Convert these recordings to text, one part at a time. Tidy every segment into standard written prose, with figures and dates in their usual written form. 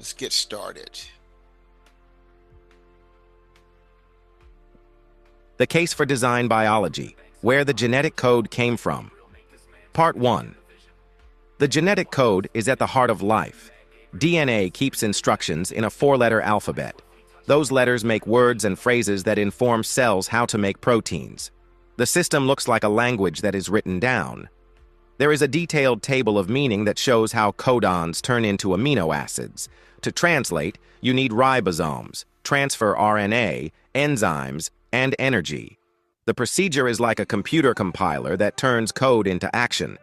Let's get started. The Case for Design Biology, Where the Genetic Code Came From. Part 1. The genetic code is at the heart of life. DNA keeps instructions in a four-letter alphabet. Those letters make words and phrases that inform cells how to make proteins. The system looks like a language that is written down. There is a detailed table of meaning that shows how codons turn into amino acids. To translate, you need ribosomes, transfer RNA, enzymes, and energy. The procedure is like a computer compiler that turns code into action.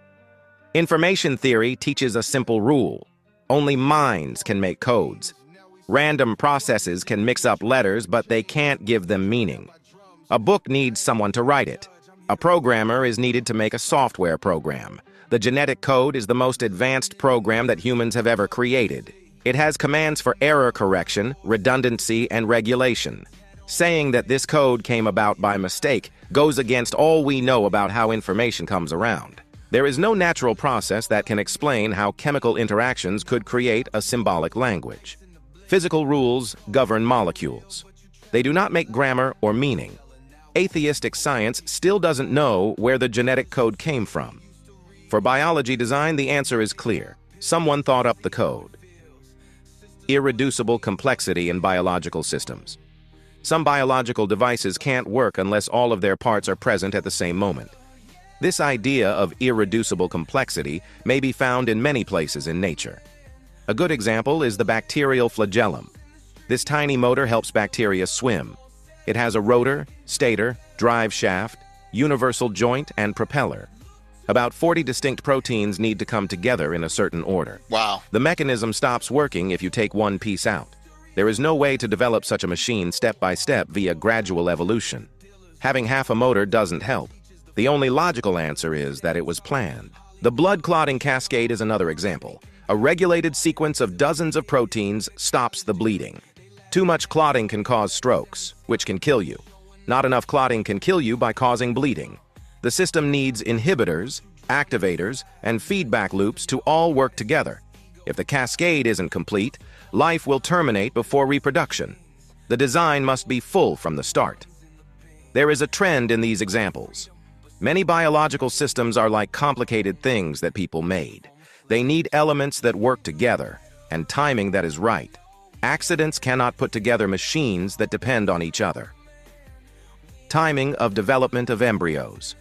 Information theory teaches a simple rule. Only minds can make codes. Random processes can mix up letters, but they can't give them meaning. A book needs someone to write it. A programmer is needed to make a software program. The genetic code is the most advanced program that humans have ever created. It has commands for error correction, redundancy, and regulation. Saying that this code came about by mistake goes against all we know about how information comes around. There is no natural process that can explain how chemical interactions could create a symbolic language. Physical rules govern molecules. They do not make grammar or meaning. Atheistic science still doesn't know where the genetic code came from. For biology design, the answer is clear. Someone thought up the code. Irreducible complexity in biological systems. Some biological devices can't work unless all of their parts are present at the same moment. This idea of irreducible complexity may be found in many places in nature. A good example is the bacterial flagellum. This tiny motor helps bacteria swim. It has a rotor, stator, drive shaft, universal joint, and propeller. About 40 distinct proteins need to come together in a certain order. Wow. The mechanism stops working if you take one piece out. There is no way to develop such a machine step by step via gradual evolution. Having half a motor doesn't help. The only logical answer is that it was planned. The blood clotting cascade is another example. A regulated sequence of dozens of proteins stops the bleeding. Too much clotting can cause strokes, which can kill you. Not enough clotting can kill you by causing bleeding. The system needs inhibitors, activators, and feedback loops to all work together. If the cascade isn't complete, life will terminate before reproduction. The design must be full from the start. There is a trend in these examples. Many biological systems are like complicated things that people made. They need elements that work together and timing that is right. Accidents cannot put together machines that depend on each other. Timing of development of embryos.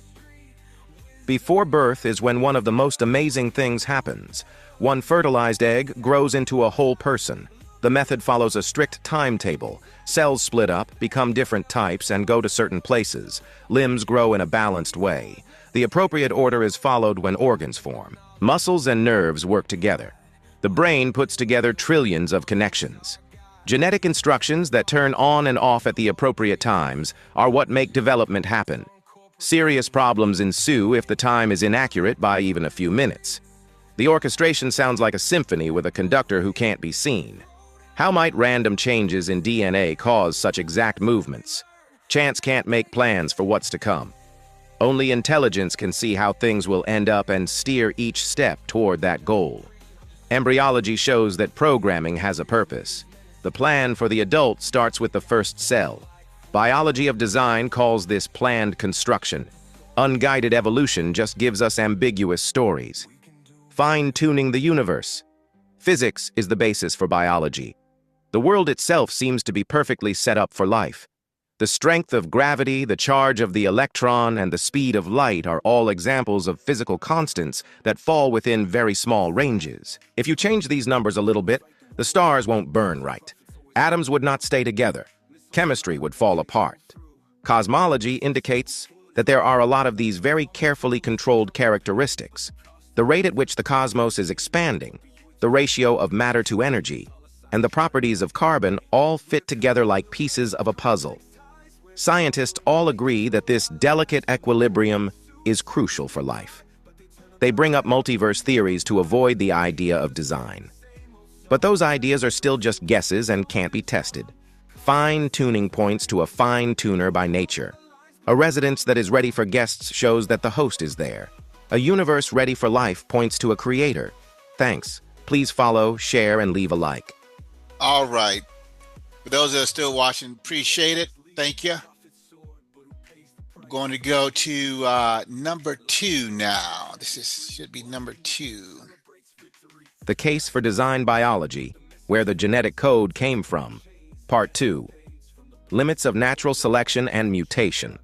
Before birth is when one of the most amazing things happens. One fertilized egg grows into a whole person. The method follows a strict timetable. Cells split up, become different types, and go to certain places. Limbs grow in a balanced way. The appropriate order is followed when organs form. Muscles and nerves work together. The brain puts together trillions of connections. Genetic instructions that turn on and off at the appropriate times are what make development happen. Serious problems ensue if the time is inaccurate by even a few minutes. The orchestration sounds like a symphony with a conductor who can't be seen. How might random changes in DNA cause such exact movements? Chance can't make plans for what's to come. Only intelligence can see how things will end up and steer each step toward that goal. Embryology shows that programming has a purpose. The plan for the adult starts with the first cell. Biology of design calls this planned construction. Unguided evolution just gives us ambiguous stories. Fine-tuning the universe. Physics is the basis for biology. The world itself seems to be perfectly set up for life. The strength of gravity, the charge of the electron, and the speed of light are all examples of physical constants that fall within very small ranges. If you change these numbers a little bit, the stars won't burn right. Atoms would not stay together. Chemistry would fall apart. Cosmology indicates that there are a lot of these very carefully controlled characteristics. The rate at which the cosmos is expanding, the ratio of matter to energy, and the properties of carbon all fit together like pieces of a puzzle. Scientists all agree that this delicate equilibrium is crucial for life. They bring up multiverse theories to avoid the idea of design. But those ideas are still just guesses and can't be tested. Fine-tuning points to a fine-tuner by nature. A residence that is ready for guests shows that the host is there. A universe ready for life points to a creator. Thanks. Please follow, share, and leave a like. All right. For those that are still watching, appreciate it. Thank you. I'm going to go to number two now. Should be number two. The Case for Design Biology, Where the Genetic Code Came From. Part 2. Limits of Natural Selection and Mutation.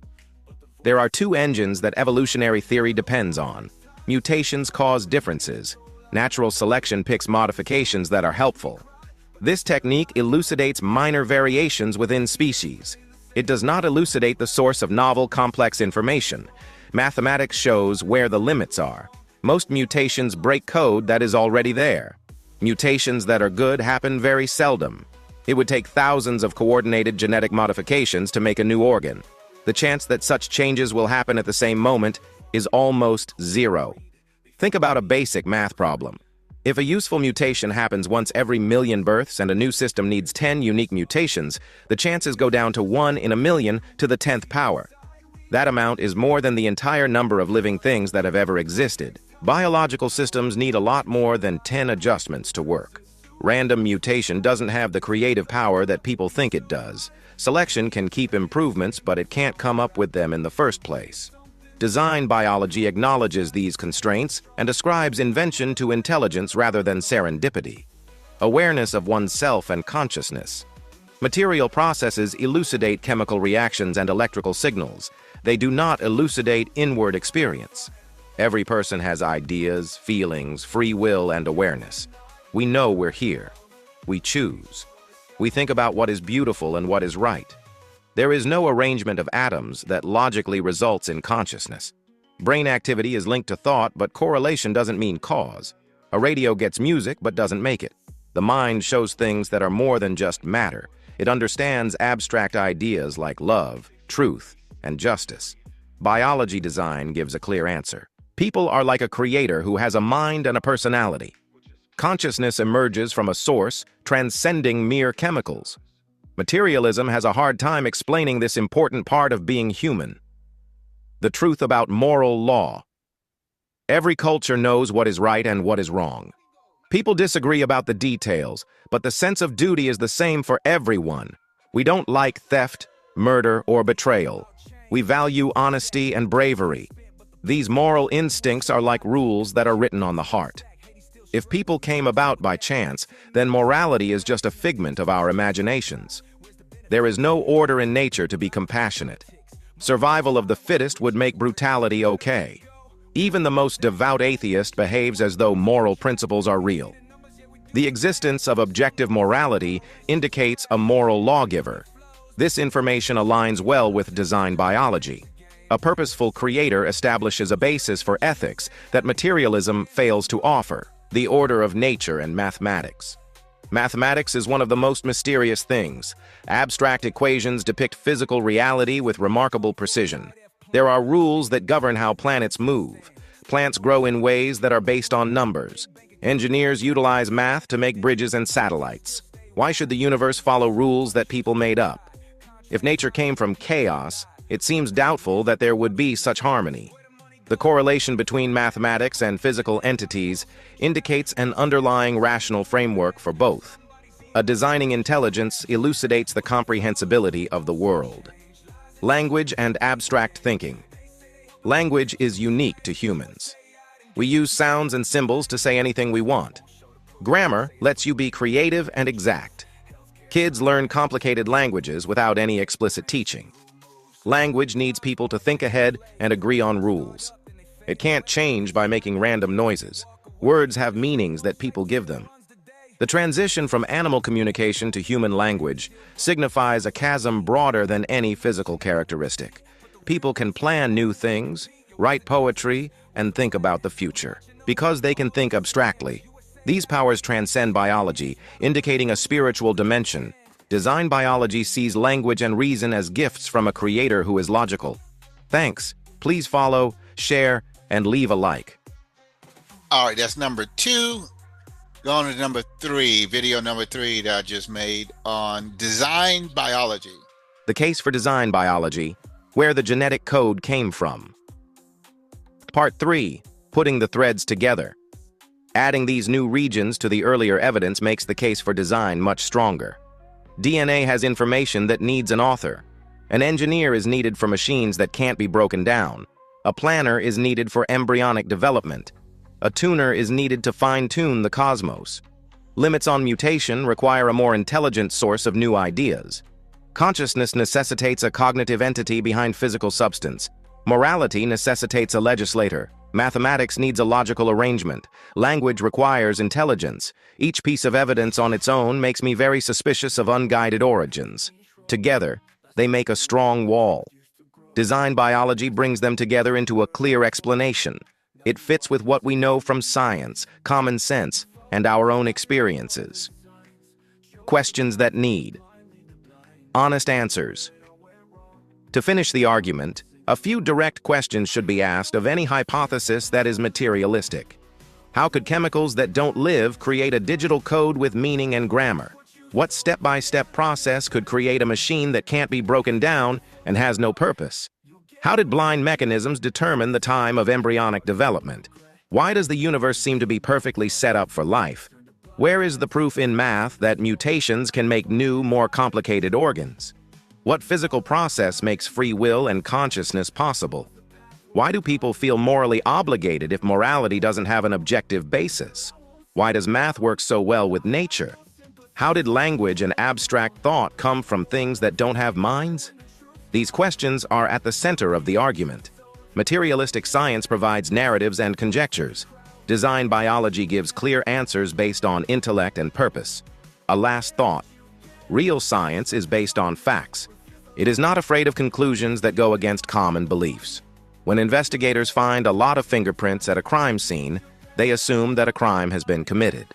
There are two engines that evolutionary theory depends on. Mutations cause differences. Natural selection picks modifications that are helpful. This technique elucidates minor variations within species. It does not elucidate the source of novel, complex information. Mathematics shows where the limits are. Most mutations break code that is already there. Mutations that are good happen very seldom. It would take thousands of coordinated genetic modifications to make a new organ. The chance that such changes will happen at the same moment is almost zero. Think about a basic math problem. If a useful mutation happens once every million births and a new system needs 10 unique mutations, the chances go down to 1 in a million to the 10th power. That amount is more than the entire number of living things that have ever existed. Biological systems need a lot more than 10 adjustments to work. Random mutation doesn't have the creative power that people think it does. Selection can keep improvements, but it can't come up with them in the first place. Design biology acknowledges these constraints and ascribes invention to intelligence rather than serendipity. Awareness of oneself and consciousness. Material processes elucidate chemical reactions and electrical signals. They do not elucidate inward experience. Every person has ideas, feelings, free will, and awareness. We know we're here. We choose. We think about what is beautiful and what is right. There is no arrangement of atoms that logically results in consciousness. Brain activity is linked to thought, but correlation doesn't mean cause. A radio gets music but doesn't make it. The mind shows things that are more than just matter. It understands abstract ideas like love, truth, and justice. Biology design gives a clear answer. People are like a creator who has a mind and a personality. Consciousness emerges from a source, transcending mere chemicals. Materialism has a hard time explaining this important part of being human. The truth about moral law. Every culture knows what is right and what is wrong. People disagree about the details, but the sense of duty is the same for everyone. We don't like theft, murder, or betrayal. We value honesty and bravery. These moral instincts are like rules that are written on the heart. If people came about by chance, then morality is just a figment of our imaginations. There is no order in nature to be compassionate. Survival of the fittest would make brutality okay. Even the most devout atheist behaves as though moral principles are real. The existence of objective morality indicates a moral lawgiver. This information aligns well with design biology. A purposeful creator establishes a basis for ethics that materialism fails to offer. The order of nature and mathematics. Mathematics is one of the most mysterious things. Abstract equations depict physical reality with remarkable precision. There are rules that govern how planets move. Plants grow in ways that are based on numbers. Engineers utilize math to make bridges and satellites. Why should the universe follow rules that people made up? If nature came from chaos, it seems doubtful that there would be such harmony. The correlation between mathematics and physical entities indicates an underlying rational framework for both. A designing intelligence elucidates the comprehensibility of the world. Language and abstract thinking. Language is unique to humans. We use sounds and symbols to say anything we want. Grammar lets you be creative and exact. Kids learn complicated languages without any explicit teaching. Language needs people to think ahead and agree on rules. It can't change by making random noises. Words have meanings that people give them. The transition from animal communication to human language signifies a chasm broader than any physical characteristic. People can plan new things, write poetry, and think about the future. Because they can think abstractly, these powers transcend biology, indicating a spiritual dimension. Design biology sees language and reason as gifts from a creator who is logical. Thanks. Please follow, share, and leave a like. All right, that's number two. Going to number three, video number three that I just made on design biology. The Case for Design Biology, Where the Genetic Code Came From. Part 3. Putting the Threads Together. Adding these new regions to the earlier evidence makes the case for design much stronger. DNA has information that needs an author. An engineer is needed for machines that can't be broken down. A planner is needed for embryonic development. A tuner is needed to fine-tune the cosmos. Limits on mutation require a more intelligent source of new ideas. Consciousness necessitates a cognitive entity behind physical substance. Morality necessitates a legislator. Mathematics needs a logical arrangement. Language requires intelligence. Each piece of evidence on its own makes me very suspicious of unguided origins. Together, they make a strong wall. Design biology brings them together into a clear explanation. It fits with what we know from science, common sense, and our own experiences. Questions that need honest answers. To finish the argument, a few direct questions should be asked of any hypothesis that is materialistic. How could chemicals that don't live create a digital code with meaning and grammar? What step-by-step process could create a machine that can't be broken down and has no purpose? How did blind mechanisms determine the time of embryonic development? Why does the universe seem to be perfectly set up for life? Where is the proof in math that mutations can make new, more complicated organs? What physical process makes free will and consciousness possible? Why do people feel morally obligated if morality doesn't have an objective basis? Why does math work so well with nature? How did language and abstract thought come from things that don't have minds? These questions are at the center of the argument. Materialistic science provides narratives and conjectures. Design biology gives clear answers based on intellect and purpose. A last thought. Real science is based on facts. It is not afraid of conclusions that go against common beliefs. When investigators find a lot of fingerprints at a crime scene, they assume that a crime has been committed.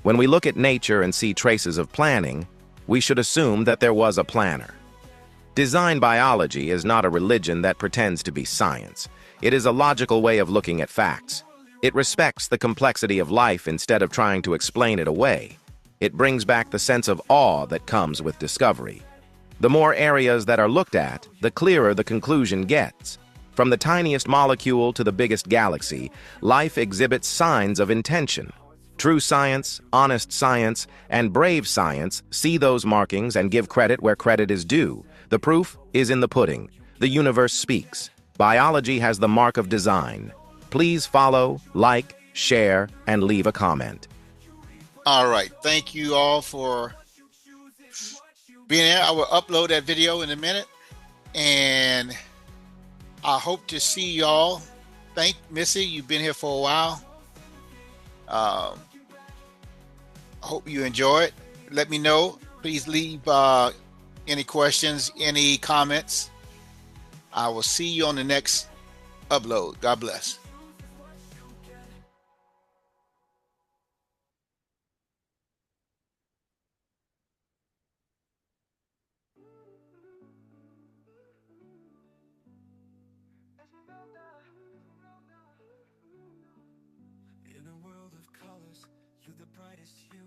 When we look at nature and see traces of planning, we should assume that there was a planner. Design biology is not a religion that pretends to be science. It is a logical way of looking at facts. It respects the complexity of life instead of trying to explain it away. It brings back the sense of awe that comes with discovery. The more areas that are looked at, the clearer the conclusion gets. From the tiniest molecule to the biggest galaxy, life exhibits signs of intention. True science, honest science, and brave science see those markings and give credit where credit is due. The proof is in the pudding. The universe speaks. Biology has the mark of design. Please follow, like, share, and leave a comment. All right. Thank you all for being here. I will upload that video in a minute, and I hope to see y'all. Thank Missy. You've been here for a while. I hope you enjoy it. Let me know. Please leave any questions, any comments. I will see you on the next upload. God bless. In a world of colors, you're the brightest hue.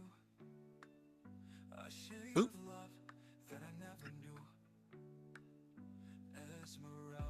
A shade Oop. of love that I never knew. Esmeralda.